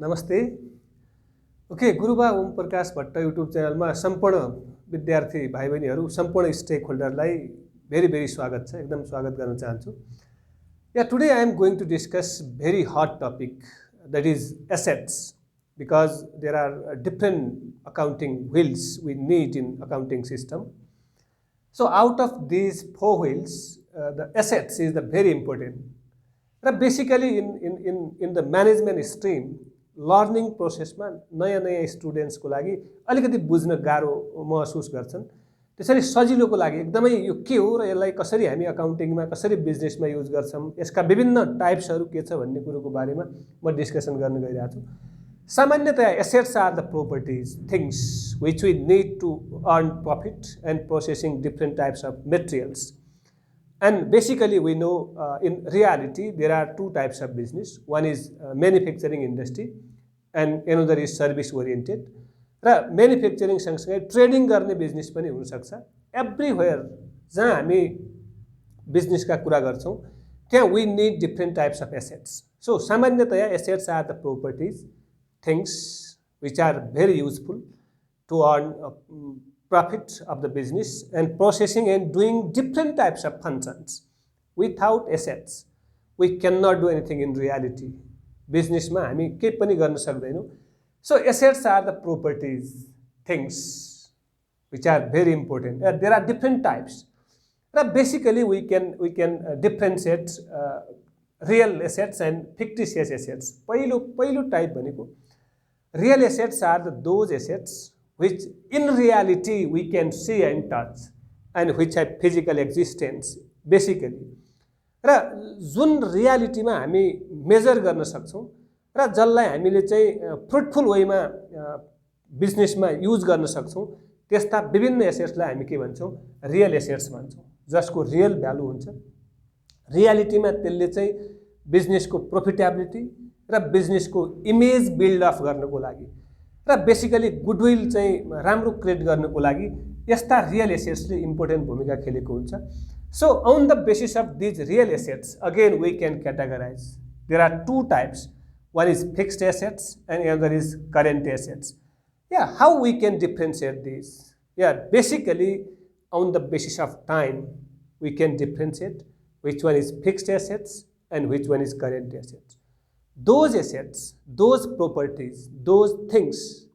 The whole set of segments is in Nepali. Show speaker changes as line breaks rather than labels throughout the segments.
नमस्ते। ओके, गुरुबा ओम प्रकाश भट्ट युट्युब च्यानलमा सम्पूर्ण विद्यार्थी भाइ बहिनीहरू, सम्पूर्ण स्टेक होल्डरलाई भेरी स्वागत छ। एकदम स्वागत गर्न चाहन्छु। Today I am going to discuss very hot topic, that is assets, because there are different accounting wheels we need in accounting system. So out of these four wheels, the assets is the very important. Basically in the management stream, learning प्रोसेसमा नयाँ स्टुडेन्ट्सको लागि अलिकति बुझ्न गाह्रो महसुस गर्छन्। त्यसरी सजिलोको लागि एकदमै यो के हो र यसलाई कसरी हामी अकाउन्टिङमा कसरी बिजनेसमा युज गर्छौं, यसका विभिन्न टाइप्सहरू के छ भन्ने कुरोको बारेमा म डिस्कसन गर्न गइरहेको छु। सामान्यतया assets are the properties, things which we need to earn profit and processing different types of materials. And basically we know in reality there are two types of business. One is manufacturing industry and another is service oriented. र म्यानुफ्याक्चरिङ सँगसँगै ट्रेडिङ गर्ने बिजनेस पनि हुन सक्छ। एभ्रीवेयर जहाँ हामी बिजनेसका कुरा गर्छौं त्यहाँ we need different types of assets. So सामान्यतया assets are the properties, things which are very useful to earn profit of the business and processing and doing different types of functions. Without assets we cannot do anything in reality. Business ma हामी केही पनि गर्न सक्दैनौं. So assets are the properties, things which are very important. There are different types. Basically we can differentiate real assets and fictitious assets. पहिलो टाइप भनेको real assets are those assets which in reality we can see and touch and which have physical existence basically. र जुन रियालिटीमा हामी मेजर गर्न सक्छौं र जसलाई हामीले चाहिँ फ्रुटफुल वेमा बिजनेसमा युज गर्न सक्छौं त्यस्ता विभिन्न एसेट्सलाई हामी के भन्छौं, रियल एसेट्स भन्छौं, जसको रियल भ्यालु हुन्छ। रियालिटीमा त्यसले चाहिँ बिजनेसको प्रोफिटेबिलिटी र बिजनेसको इमेज बिल्ड अप गर्नको लागि र बेसिकली गुडविल चाहिँ राम्रो क्रिएट गर्नको लागि यस्ता रियल एसेट्सले इम्पोर्टेन्ट भूमिका खेलेको हुन्छ। So on the basis of these real assets, again we can categorize. There are two types. One is fixed assets and another is current assets. How we can differentiate these? Basically on the basis of time we can differentiate which one is fixed assets and which one is current assets. Those assets, those properties, those things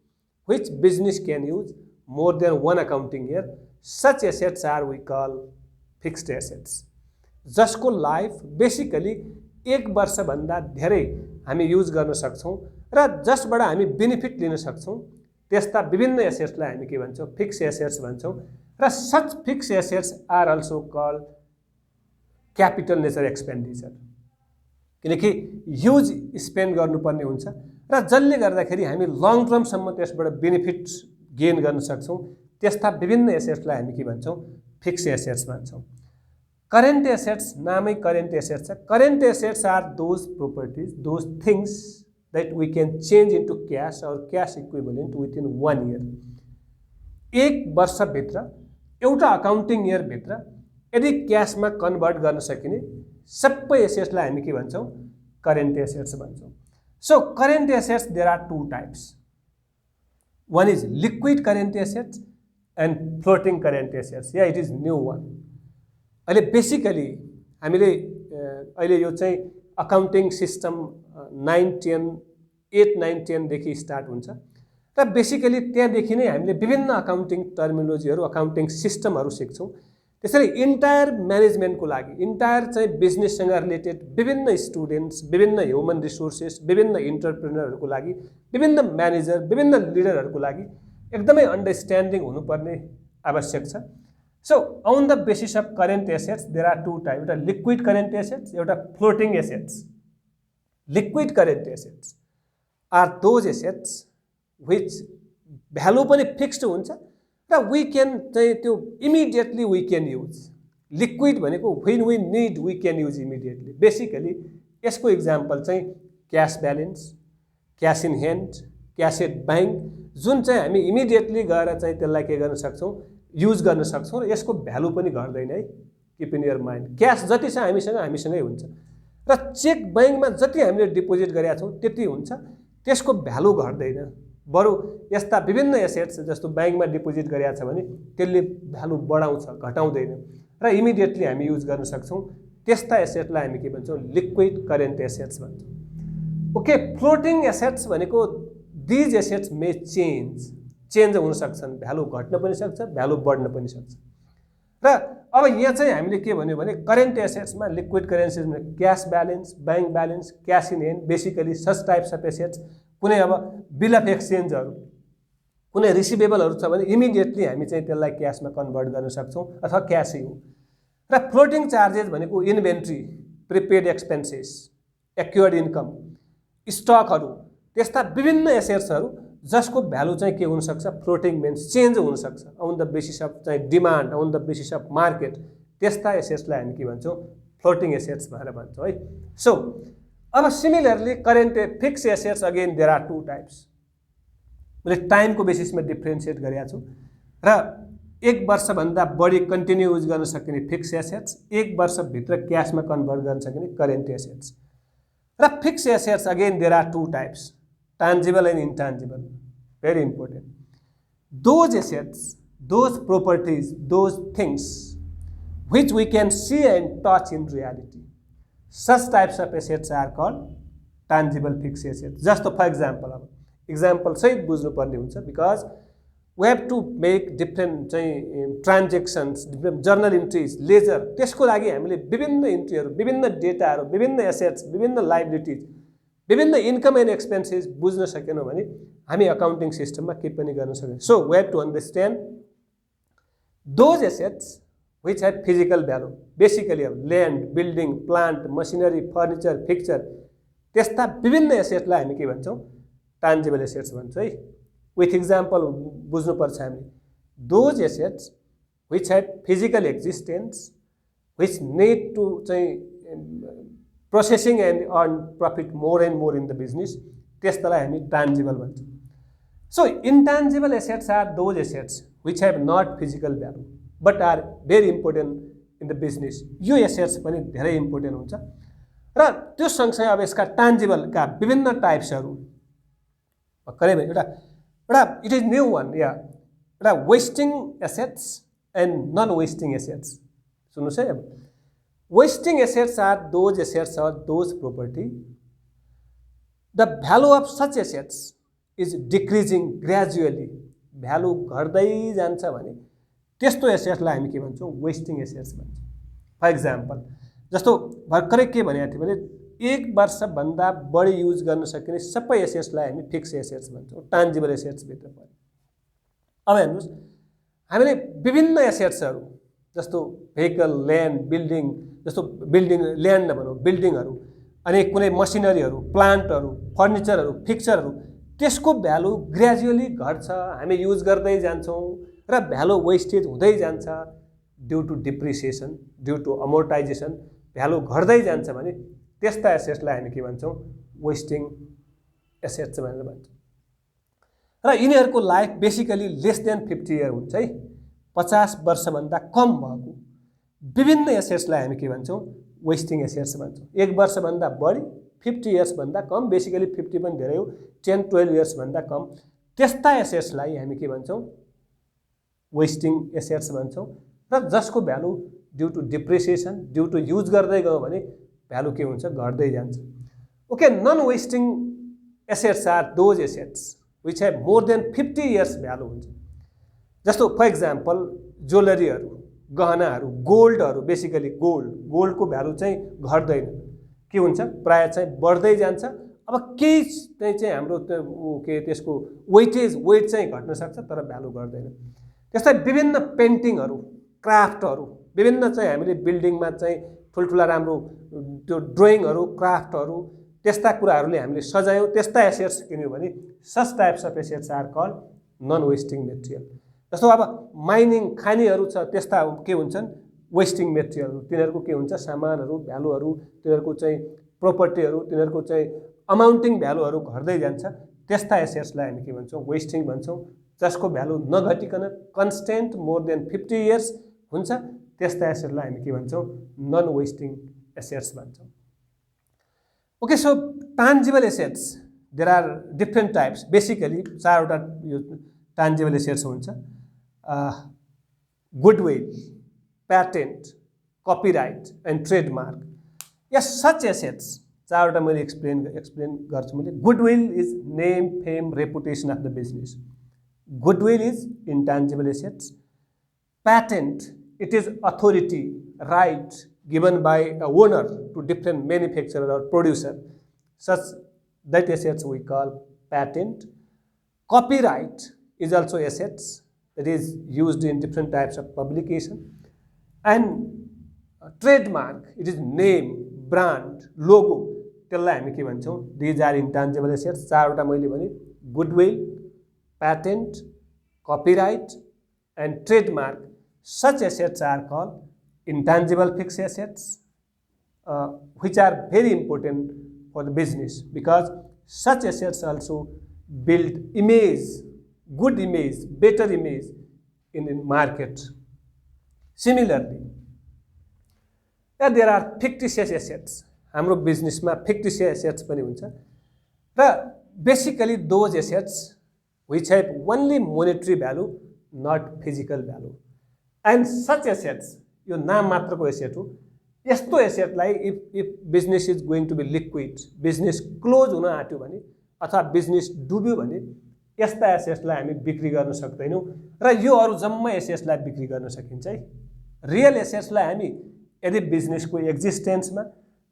which business can use more than one accounting year, such assets are we call fixed assets. जसको लाइफ बेसिकली 1 वर्ष भन्दा धेरै हामी युज गर्न सक्छौं र जसबाट हामी बेनिफिट लिन सक्छौं त्यस्ता विभिन्न एसेट्सलाई हामी के भन्छौं, फिक्स्ड एसेट्स भन्छौं। र such fixed assets are also called capital nature expenditure, किनकि ह्युज स्पेन्ड गर्नुपर्ने हुन्छ र जसले गर्दाखेरि हामी लङ टर्मसम्म त्यसबाट बेनिफिट गेन गर्न सक्छौं त्यस्ता विभिन्न एसेट्सलाई हामी के भन्छौं, फिक्स्ड एसेट्स भन्छौं। करेन्ट एसेट्स नामै करेन्ट एसेट्स छ। Current assets are those properties, those things that we can change into cash or cash equivalent within 1 year. 1 वर्षभित्र एउटा अकाउन्टिङ इयर भित्र यदि क्याशमा कन्भर्ट गर्न सकिने सबै एसेट्सलाई हामी के भन्छौं, करेन्ट एसेट्स भन्छौं। So current assets there are two types. One is liquid current assets and floating current assets. It is new one. अहिले बेसिकली हामीले अहिले यो चाहिँ अकाउन्टिङ सिस्टम 8, 9, 10 देखि स्टार्ट हुन्छ र बेसिकली त्यहाँदेखि नै हामीले विभिन्न अकाउन्टिङ टर्मिनोलोजीहरू, अकाउन्टिङ सिस्टमहरू सिक्छौं। त्यसैले इन्टायर म्यानेजमेन्टको लागि, इन्टायर चाहिँ बिजनेससँग रिलेटेड विभिन्न स्टुडेन्ट्स, विभिन्न ह्युमन रिसोर्सेस, विभिन्न इन्टरप्रेन्योरहरूको लागि, विभिन्न म्यानेजर, विभिन्न लिडरहरूको लागि एकदमै अन्डरस्ट्यान्डिङ हुनुपर्ने आवश्यक छ। So on the basis of current assets there are two types. एउटा लिक्विड करेन्ट एसेट्स, एउटा floating assets. Liquid current assets are those assets which value पनि फिक्स्ड हुन्छ र we can चाहिँ त्यो immediately we can use. Liquid भनेको when we need we can use immediately. Basically यसको एक्जाम्पल चाहिँ cash balance, cash in hand, cash at bank, जुन चाहिँ हामी इमिडिएटली गएर चाहिँ त्यसलाई के गर्न सक्छौं, युज गर्न सक्छौं र यसको भ्यालु पनि घट्दैन है। Keep in your mind, cash जति छ हामीसँगै हुन्छ र चेक बैंकमा जति हामीले डिपोजिट गरेका छौं त्यति हुन्छ। त्यसको भ्यालु घट्दैन, बरु यस्ता विभिन्न एसेट्स जस्तो ब्याङ्कमा डिपोजिट गरेका छ भने त्यसले भ्यालु बढाउँछ, घटाउँदैन र इमिडिएटली हामी युज गर्न सक्छौँ। त्यस्ता एसेटलाई हामी के भन्छौँ? लिक्विड करेन्ट एसेट्स भन्छौँ। ओके, फ्लोटिङ एसेट्स भनेको दिज एसेट्स मे चेन्ज हुन सक्छन्, भ्यालु घट्न पनि सक्छ, भ्यालु बढ्न पनि सक्छ। र अब यहाँ चाहिँ हामीले के भन्यो भने करेन्ट एसेट्समा लिक्विड करेन्सीमा cash balance, bank balance, cash in hand, basically such types of assets. कुनै अब बिल अफ एक्सचेन्जहरू, कुनै रिसिभेबलहरू छ भने इमिडिएटली हामी चाहिँ त्यसलाई क्यासमा कन्भर्ट गर्न सक्छौँ अथवा क्यासै हो। र फ्लोटिङ चार्जेस भनेको inventory, prepaid expenses, accrued income, स्टकहरू, त्यस्ता विभिन्न एसेट्सहरू जसको भ्यालु चाहिँ के हुनसक्छ? फ्लोटिङ मिन्स चेन्ज हुनसक्छ अन द बेसिस अफ चाहिँ demand, on the basis of market. त्यस्ता एसेट्सलाई हामी के भन्छौँ? फ्लोटिङ एसेट्स भनेर भन्छौँ है। सो अब similarly current fix assets, again there are 2 types. मैले टाइमको बेसिसमा डिफ्रेन्सिएट गरेको छु। र 1 वर्षभन्दा बढी कन्टिन्यू युज गर्न सकिने फिक्स एसेट्स, 1 वर्षभित्र क्यासमा कन्भर्ट गर्न सकिने करेन्ट एसेट्स। र fix assets again there are 2 types, tangible and intangible. Very important. Those assets, those properties, those things which we can see and touch in reality, such types of assets are called tangible fixed assets. Just for example सहित बुझ्नुपर्ने हुन्छ, because we have to make different transactions, different journal entries, ledger। त्यसको लागि हामीले विभिन्न इन्ट्रीहरू, विभिन्न डेटाहरू, विभिन्न एसेट्स, विभिन्न लाइबिलिटिज, विभिन्न इन्कम एन्ड एक्सपेन्सेस बुझ्न सकेनौँ भने हामी अकाउन्टिङ सिस्टममा के पनि गर्न सक्दैनौँ। So we have to understand those assets which have physical value, basically अब land, building, plant, machinery, furniture, fixture, त्यस्ता विभिन्न एसेटलाई हामी के भन्छौँ? टान्जिबल एसेट्स भन्छौँ है। विथ इक्जाम्पल बुझ्नुपर्छ हामी। Those assets which have physical existence, which need to चाहिँ processing and earn profit more and more in the business, त्यस्तालाई हामी टान्जिबल भन्छौँ। So intangible assets are those assets which have not physical value but are very important in the business. यो एसेट्स पनि धेरै इम्पोर्टेन्ट हुन्छ। र त्यो सँगसँगै अब यसका टान्जिबलका विभिन्न टाइप्सहरू भर्खरै भयो। एउटा इट इज न्यू वान, या एउटा wasting assets and non wasting assets. सुन्नुहोस् है, अब wasting assets are those assets or those property the value of such assets is decreasing gradually, value घट्दै जान्छ भने त्यस्तो एसेट्सलाई हामी के भन्छौँ? वेस्टिङ एसेट्स भन्छौँ। फर इक्जाम्पल जस्तो भर्खरै के भनेको थियो भने 1 वर्षभन्दा बढी युज गर्न सकिने सबै एसेट्सलाई हामी फिक्स एसेट्स भन्छौँ, टान्जिबल एसेट्सभित्र पर्यो। अब हेर्नुहोस्, हामीले विभिन्न एसेट्सहरू जस्तो भेहिकल, ल्यान्ड, बिल्डिङ, जस्तो बिल्डिङ ल्यान्ड नभनौँ, बिल्डिङहरू, अनि कुनै मसिनरीहरू, प्लान्टहरू, फर्निचरहरू, फिक्चरहरू, त्यसको भ्यालु ग्रेजुअली घट्छ, हामी युज गर्दै जान्छौँ र भ्यालु वेस्टेज हुँदै जान्छ due to depreciation, due to amortization, value घट्दै जान्छ भने त्यस्ता एसेट्सलाई हामी के भन्छौँ? वेस्टिङ एसेट्स भनेर भन्छौँ। र यिनीहरूको life basically less than 50 year हुन्छ है। 50 वर्षभन्दा कम भएको विभिन्न एसेट्सलाई हामी के भन्छौँ? वेस्टिङ एसेट्स भन्छौँ। 1 वर्षभन्दा बढी, 50 इयर्सभन्दा कम, बेसिकली 50 पनि धेरै हो, 10-12 इयर्सभन्दा कम, त्यस्ता एसेट्सलाई हामी के भन्छौँ? वेस्टिङ एसेट्स भन्छौँ। र जसको value due to depreciation, due to use गर्दै गयो भने भ्यालु के हुन्छ? घट्दै जान्छ। Okay, non wasting assets are those assets which have more than 50 years value हुन्छ। जस्तो फर इक्जाम्पल ज्वेलरीहरू, गहनाहरू, गोल्डहरू, बेसिकली गोल्डको भ्यालु चाहिँ घट्दैन, के हुन्छ? प्रायः चाहिँ बढ्दै जान्छ। अब केही चाहिँ हाम्रो त्यसको वेट चाहिँ घट्न सक्छ तर भ्यालु घट्दैन। त्यस्तै विभिन्न पेन्टिङहरू, क्राफ्टहरू, विभिन्न चाहिँ हामीले बिल्डिङमा चाहिँ ठुल्ठुला राम्रो त्यो ड्रइङहरू, क्राफ्टहरू, त्यस्ता कुराहरूले हामीले सजायौँ, त्यस्ता एसेट्स किन्यौँ भने such types of assets are called non wasting material. जस्तो अब माइनिङ खानीहरू छ, त्यस्ता के हुन्छन्? Wasting material. तिनीहरूको के हुन्छ? सामानहरू, भ्यालुहरू, तिनीहरूको चाहिँ प्रोपर्टीहरू, तिनीहरूको चाहिँ अमाउन्टिङ भ्यालुहरू घट्दै जान्छ। त्यस्ता एसेट्सलाई हामी के भन्छौँ? वेस्टिङ भन्छौँ। जसको भ्यालु नघटिकन कन्स्टेन्ट मोर देन 50 इयर्स हुन्छ, त्यस्ता एसेट्सलाई हामी के भन्छौँ? नन वेस्टिङ एसेट्स भन्छौँ। Okay, so tangible assets there are different types basically चारवटा यो टान्जिबल एसेट्स हुन्छ goodwill patent copyright and trademark या सच एसेट्स चारवटा मैले एक्सप्लेन गर्छु मैले goodwill is name fame reputation of the business goodwill is intangible assets patent it is authority right given by a owner to different manufacturer or producer such that assets we call patent copyright is also assets that is used in different types of publication and trademark it is name brand logo त्यसलाई हामी के भन्छौं these are intangible assets चारवटा मैले भने goodwill patent copyright and trademark such assets are called intangible fixed assets which are very important for the business because such assets also build image good image better image in the market similarly there are fictitious assets हाम्रो बिजनेसमा fictitious assets पनि हुन्छ र basically those assets which have only monetary value not physical value and such assets यो नाम मात्रको एसेट हो यस्तो एसेटलाई if business is going to be liquid business close हुन आट्यो भने अथवा बिजनेस डुब्यो भने यस्ता एसेट्सलाई हामी बिक्री गर्न सक्दैनौं र यो अरु जम्मै एसेट्सलाई बिक्री गर्न सकिन्छ है रियल एसेट्सलाई हामी यदि बिजनेसको एक्जिस्टेन्समा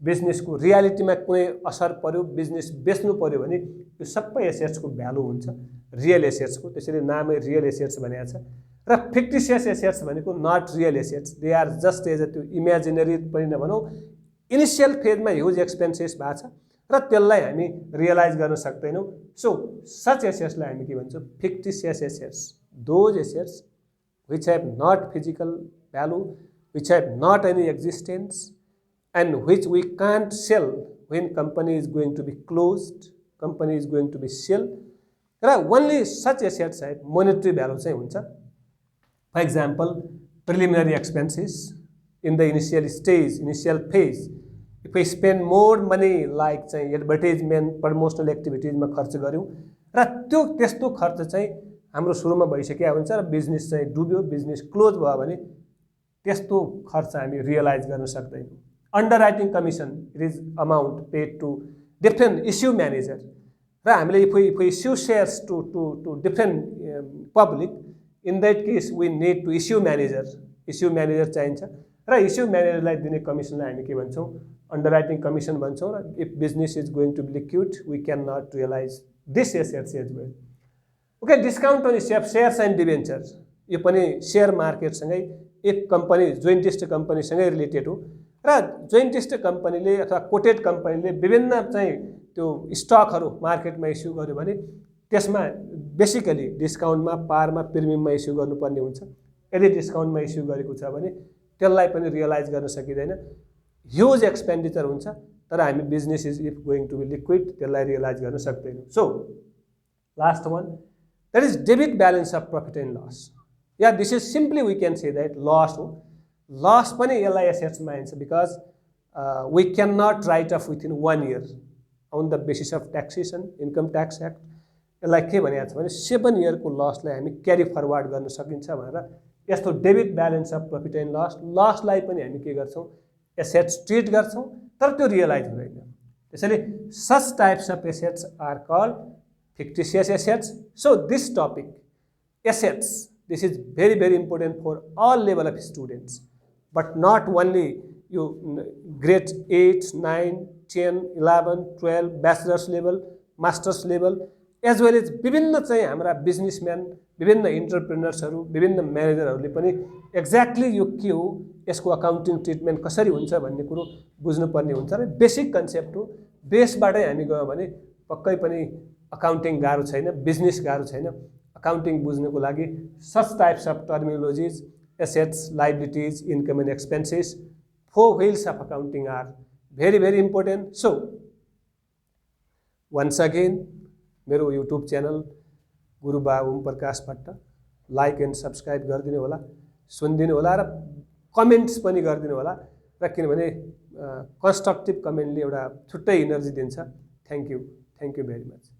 बिजनेसको रियालिटीमा कुनै असर पर्यो बिजनेस बेच्नु पर्यो भने यो सबै एसेट्सको भ्यालु हुन्छ रियल एसेट्सको त्यसैले नामै रियल एसेट्स भनेको छ र फिक्टिशियस एसेट्स भनेको not real assets they are just as त्यो इमेजिनरी पनि नभनौं इनिशियल फेजमा ह्युज एक्सपेन्सेस भएको छ र त्यसलाई हामी रियलाइज गर्न सक्दैनौं सो सच एसेट्सलाई हामी के भन्छौं fictitious assets those assets which have not physical value which have not any existence and which we can't sell when company is going to be closed company is going to be sold र only such assets have monetary value चाहिँ हुन्छ for example preliminary expenses in the initial stage initial phase if we spend more money like चाहिँ advertisement promotional activities मा खर्च गर्यौं र त्यो त्यस्तो खर्च चाहिँ हाम्रो सुरुमा भइसक्या हुन्छ र बिजनेस चाहिँ डुब्यो बिजनेस क्लोज भयो भने त्यस्तो खर्च हामी रियलाइज गर्न सक्दैनौं underwriting commission it is amount paid to different issue manager र हामीले if we issue shares to different public in that case we need to issue manager चाहिन्छ र issue manager लाई दिने कमिसनलाई हामी के भन्छौं underwriting commission भन्छौं र if business is going to be liquid we cannot realize this assets as well okay discount on shares and debentures यो पनि शेयर मार्केट सँगै एक कम्पनी जोइन्टिस्ट कम्पनी सँगै रिलेटेड हो र जोइन्टिस्ट कम्पनीले अथवा कोटेड कम्पनीले विभिन्न चाहिँ त्यो स्टकहरु मार्केटमा इस्यु गर्यो भने त्यसमा बेसिकली डिस्काउन्टमा पारमा प्रिमियममा इस्यु गर्नुपर्ने हुन्छ यदि डिस्काउन्टमा इस्यु गरेको छ भने त्यसलाई पनि रियलाइज गर्न सकिदैन ह्युज एक्सपेन्डिचर हुन्छ तर हामी business is if going to be liquid त्यसलाई रियलाइज गर्न सक्दैनौं so last one that is debit balance of profit and loss yeah this is simply we can say that loss pani यसलाई assets मा आइन्छ because we cannot write off within 1 year on the basis of taxation income tax act यसलाई के भनिएको छ भने 7 year को loss लाई हामी क्यारी फरवर्ड गर्न सकिन्छ भनेर यस्तो debit balance of profit and loss लाई पनि हामी के गर्छौं एसेट्स ट्रीट गर्छौं तर त्यो रियलाइज हुँदैन त्यसैले such types of assets are called fictitious assets so this topic assets this is very important for all level of students but not only you grade 8 9 10 11 12 bachelor's level master's level as well as विभिन्न चाहिँ हाम्रा बिजनेसम्यान विभिन्न एन्टरप्रेन्योर्सहरु विभिन्न म्यानेजरहरुले पनि एक्ज्याक्टली यो के हो यसको अकाउन्टिङ ट्रिटमेन्ट कसरी हुन्छ भन्ने कुरो बुझ्नु पर्ने हुन्छ र बेसिक कन्सेप्ट हो बेसबाटै हामी गयो भने पक्कै पनि अकाउन्टिङ गाह्रो छैन बिजनेस गाह्रो छैन अकाउन्टिङ बुझ्नको लागि such types of terminologies assets liabilities income and expenses four wheels of accounting are very important so once again मेरो YouTube channel Guruba Om Prakash Bhatt like and subscribe गरिदिनु होला सुनिदिनु होला र कमेन्ट्स पनि गरिदिनु होला र किनभने कन्स्ट्रक्टिभ कमेन्टले एउटा छुट्टै एनर्जी दिन्छ thank you thank you very much.